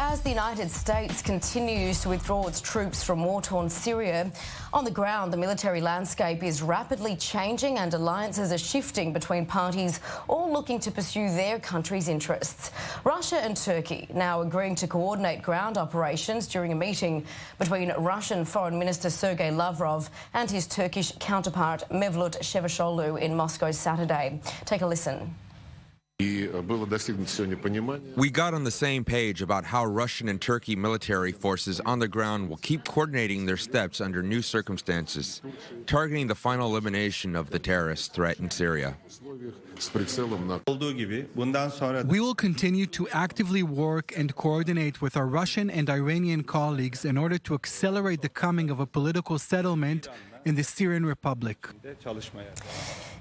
As the United States continues to withdraw its troops from war-torn Syria, on the ground the military landscape is rapidly changing and alliances are shifting between parties, all looking to pursue their country's interests. Russia and Turkey now agreeing to coordinate ground operations during a meeting between Russian Foreign Minister Sergei Lavrov and his Turkish counterpart Mevlut Cavusoglu in Moscow Saturday. Take a listen. We got on the same page about how Russian and Turkey military forces on the ground will keep coordinating their steps under new circumstances, targeting the final elimination of the terrorist threat in Syria. We will continue to actively work and coordinate with our Russian and Iranian colleagues in order to accelerate the coming of a political settlement in the Syrian Republic.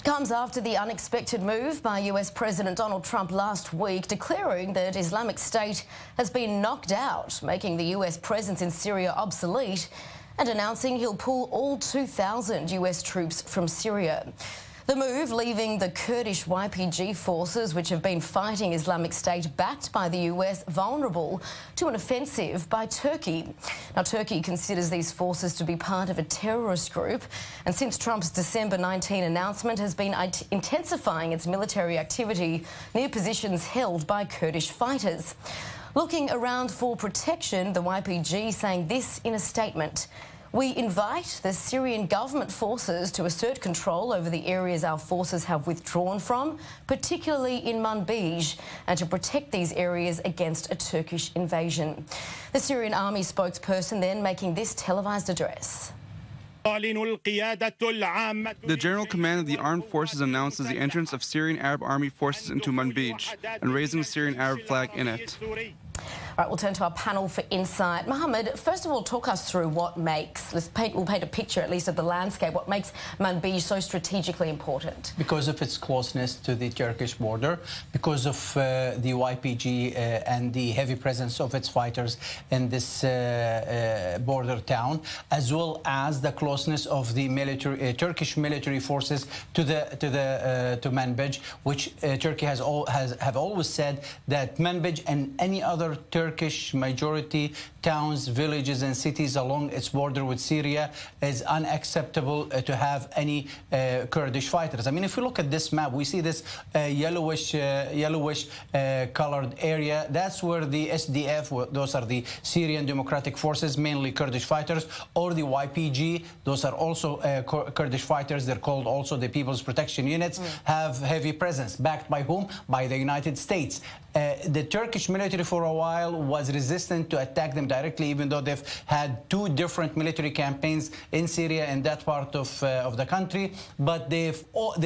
Comes after the unexpected move by US President Donald Trump last week, declaring that Islamic State has been knocked out, making the US presence in Syria obsolete, and announcing he'll pull all 2,000 US troops from Syria. The move leaving the Kurdish YPG forces, which have been fighting Islamic State backed by the US, vulnerable to an offensive by Turkey. Now, Turkey considers these forces to be part of a terrorist group, and since Trump's December 19 announcement has been intensifying its military activity near positions held by Kurdish fighters. Looking around for protection, the YPG saying this in a statement: "We invite the Syrian government forces to assert control over the areas our forces have withdrawn from, particularly in Manbij, and to protect these areas against a Turkish invasion." The Syrian army spokesperson then making this televised address. The General Command of the Armed Forces announces the entrance of Syrian Arab Army forces into Manbij and raising the Syrian Arab flag in it. All right, we'll turn to our panel for insight. Mohammed, first of all, talk us through what makes, we'll paint a picture at least of the landscape, what makes Manbij so strategically important? Because of its closeness to the Turkish border, because of the YPG and the heavy presence of its fighters in this border town, as well as the closeness of the Turkish military forces to Manbij, which Turkey have always said that Manbij and any other Turkish majority towns, villages and cities along its border with Syria is unacceptable to have any Kurdish fighters. I mean, if we look at this map, we see this yellowish colored area. That's where the SDF, those are the Syrian Democratic Forces, mainly Kurdish fighters, or the YPG, those are also Kurdish fighters. They're called also the People's Protection Units, have heavy presence. Backed by whom? By the United States. The Turkish military for a while was resistant to attack them directly, even though they've had two different military campaigns in Syria and that part of the country. But they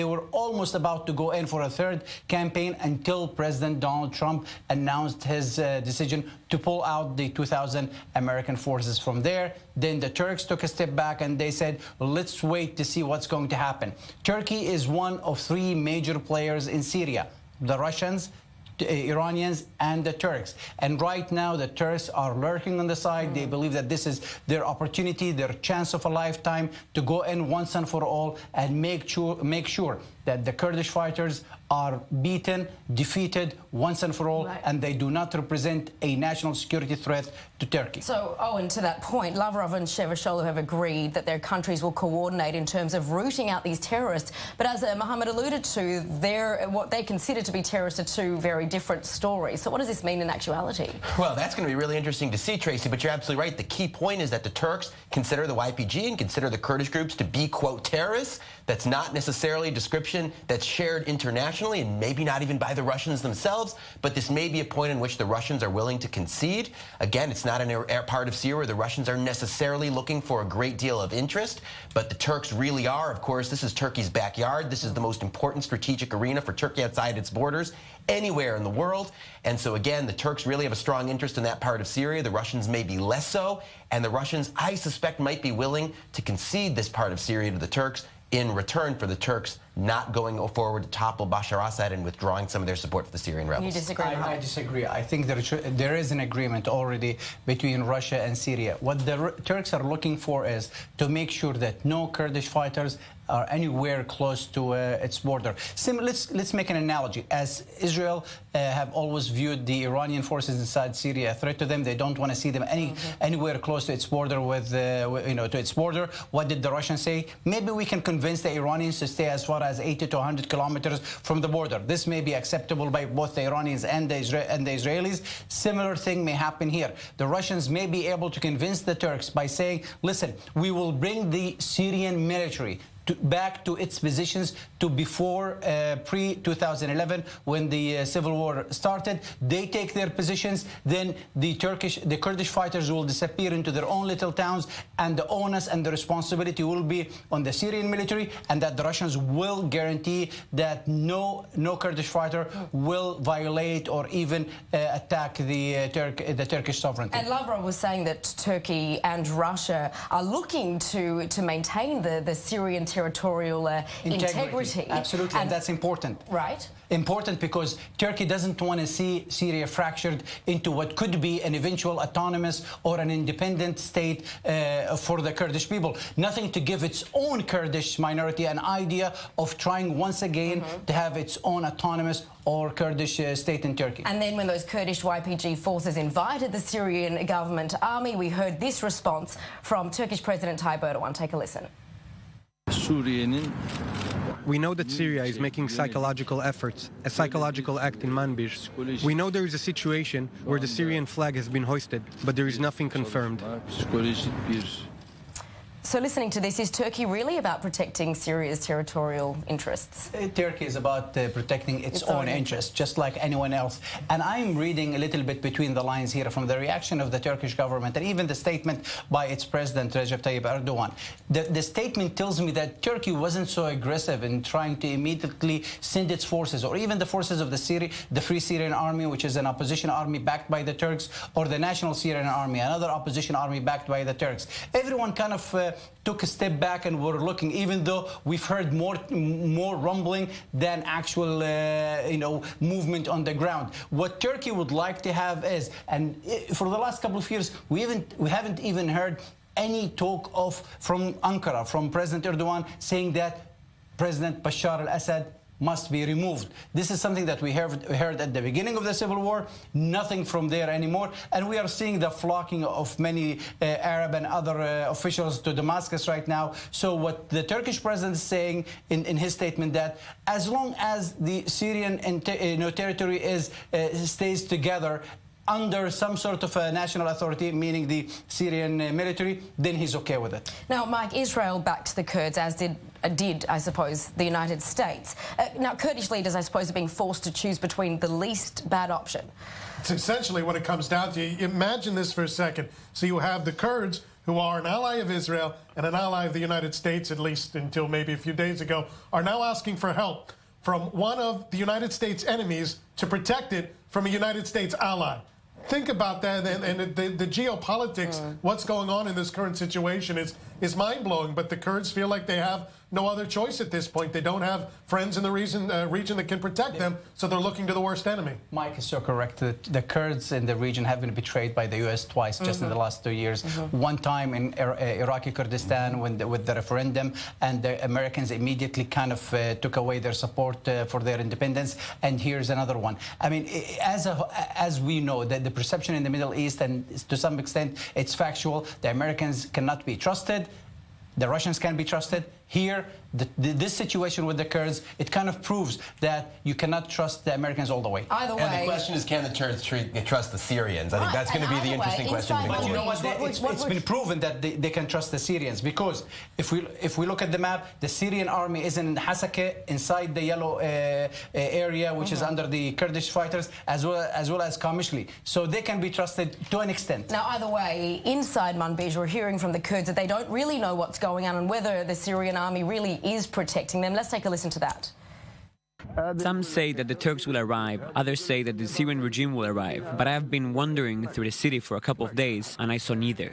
were almost about to go in for a third campaign until President Donald Trump announced his decision to pull out the 2,000 American forces from there. Then the Turks took a step back and they said, well, let's wait to see what's going to happen. Turkey is one of three major players in Syria: the Russians, the Iranians and the Turks. And right now the Turks are lurking on the side. They believe that this is their opportunity, their chance of a lifetime to go in once and for all and make sure that the Kurdish fighters are beaten, defeated once and for all, and they do not represent a national security threat to Turkey. So, Owen, to that point, Lavrov and Cavusoglu have agreed that their countries will coordinate in terms of rooting out these terrorists. But as Mohammed alluded to, what they consider to be terrorists are two very different stories. So what does this mean in actuality? Well, that's going to be really interesting to see, Tracy, but you're absolutely right. The key point is that the Turks consider the YPG and consider the Kurdish groups to be, quote, terrorists. That's not necessarily a description that's shared internationally and maybe not even by the Russians themselves, but this may be a point in which the Russians are willing to concede. Again, it's not a part of Syria where the Russians are necessarily looking for a great deal of interest, but the Turks really are. Of course, this is Turkey's backyard. This is the most important strategic arena for Turkey outside its borders anywhere in the world. And so, again, the Turks really have a strong interest in that part of Syria. The Russians may be less so, and the Russians, I suspect, might be willing to concede this part of Syria to the Turks in return for the Turks not going forward to topple Bashar Assad and withdrawing some of their support for the Syrian rebels? You disagree? I disagree. I think there is an agreement already between Russia and Syria. What the Turks are looking for is to make sure that no Kurdish fighters are anywhere close to its border. Let's make an analogy. As Israel have always viewed the Iranian forces inside Syria a threat to them, they don't want to see them anywhere close to its border to its border. What did the Russians say? Maybe we can convince the Iranians to stay as far as 80 to 100 kilometers from the border. This may be acceptable by both the Iranians and the Israelis. Similar thing may happen here. The Russians may be able to convince the Turks by saying, listen, we will bring the Syrian military back to its positions to before pre-2011 when the civil war started. They take their positions, then the Kurdish fighters will disappear into their own little towns, and the onus and the responsibility will be on the Syrian military, and that the Russians will guarantee that no Kurdish fighter will violate or even attack the Turkish sovereignty. And Lavrov was saying that Turkey and Russia are looking to maintain the Syrian territorial integrity. Absolutely, and that's important. Right. Important because Turkey doesn't want to see Syria fractured into what could be an eventual autonomous or an independent state for the Kurdish people. Nothing to give its own Kurdish minority an idea of trying once again to have its own autonomous or Kurdish state in Turkey. And then when those Kurdish YPG forces invited the Syrian government army, we heard this response from Turkish President Tayyip Erdogan. Take a listen. We know that Syria is making psychological efforts, a psychological act in Manbij. We know there is a situation where the Syrian flag has been hoisted, but there is nothing confirmed. So listening to this, is Turkey really about protecting Syria's territorial interests? Turkey is about protecting its own interests, just like anyone else. And I'm reading a little bit between the lines here from the reaction of the Turkish government and even the statement by its president, Recep Tayyip Erdogan. The statement tells me that Turkey wasn't so aggressive in trying to immediately send its forces, or even the forces of the Free Syrian Army, which is an opposition army backed by the Turks, or the National Syrian Army, another opposition army backed by the Turks. Everyone kind of took a step back and were looking, even though we've heard more rumbling than actual movement on the ground. What Turkey would like to have is, and for the last couple of years we haven't even heard any talk from Ankara, from President Erdogan, saying that President Bashar al-Assad must be removed. This is something that we heard at the beginning of the civil war. Nothing from there anymore. And we are seeing the flocking of many Arab and other officials to Damascus right now. So what the Turkish president is saying in his statement, that as long as the Syrian territory stays together under some sort of a national authority, meaning the Syrian military, then he's okay with it. Now, Mike, Israel backed the Kurds, as did, I suppose, the United States. Now, Kurdish leaders, I suppose, are being forced to choose between the least bad option. It's essentially what it comes down to. Imagine this for a second. So you have the Kurds, who are an ally of Israel and an ally of the United States, at least until maybe a few days ago, are now asking for help from one of the United States' enemies to protect it from a United States ally. Think about that, and the geopolitics, what's going on in this current situation is mind-blowing, but the Kurds feel like they have no other choice at this point. They don't have friends in the region that can protect them, so they're looking to the worst enemy. Mike is so correct. The Kurds in the region have been betrayed by the U.S. twice just in the last 2 years. One time in Iraqi Kurdistan with the referendum, and the Americans immediately kind of took away their support for their independence. And here's another one. I mean, as we know, that the perception in the Middle East, and to some extent it's factual, the Americans cannot be trusted. The Russians can be trusted. Here, this situation with the Kurds, it kind of proves that you cannot trust the Americans all the way. Either way. And the question is, can the Turks trust the Syrians? I think that's going to be the interesting question. But you know what? It's been proven that they can trust the Syrians, because if we look at the map, the Syrian army is in Hasakeh, inside the yellow area, which is under the Kurdish fighters, as well as Kamishli. So they can be trusted to an extent. Now, either way, inside Manbij, we're hearing from the Kurds that they don't really know what's going on and whether the Syrian army really is protecting them. Let's take a listen to that. Some say that the Turks will arrive, others say that the Syrian regime will arrive, but I have been wandering through the city for a couple of days and I saw neither.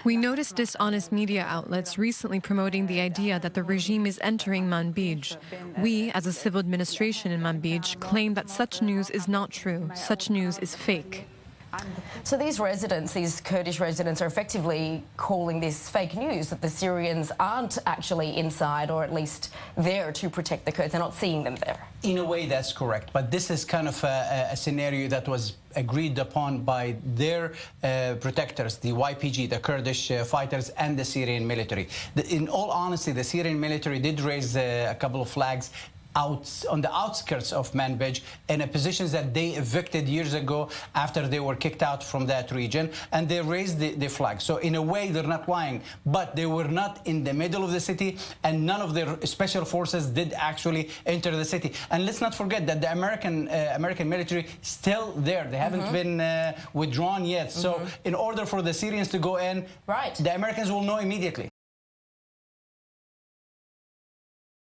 We noticed dishonest media outlets recently promoting the idea that the regime is entering Manbij. We, as a civil administration in Manbij, claim that such news is not true. Such news is fake. So these residents, these Kurdish residents, are effectively calling this fake news, that the Syrians aren't actually inside, or at least there to protect the Kurds. They're not seeing them there. In a way, that's correct. But this is kind of a scenario that was agreed upon by their protectors, the YPG, the Kurdish fighters, and the Syrian military. In all honesty, the Syrian military did raise a couple of flags out on the outskirts of Manbij in a positions that they evicted years ago after they were kicked out from that region, and they raised the flag. So in a way, they're not lying, but they were not in the middle of the city, and none of their special forces did actually enter the city. And let's not forget that the American military is still there. They haven't been withdrawn yet. So in order for the Syrians to go in, the Americans will know immediately.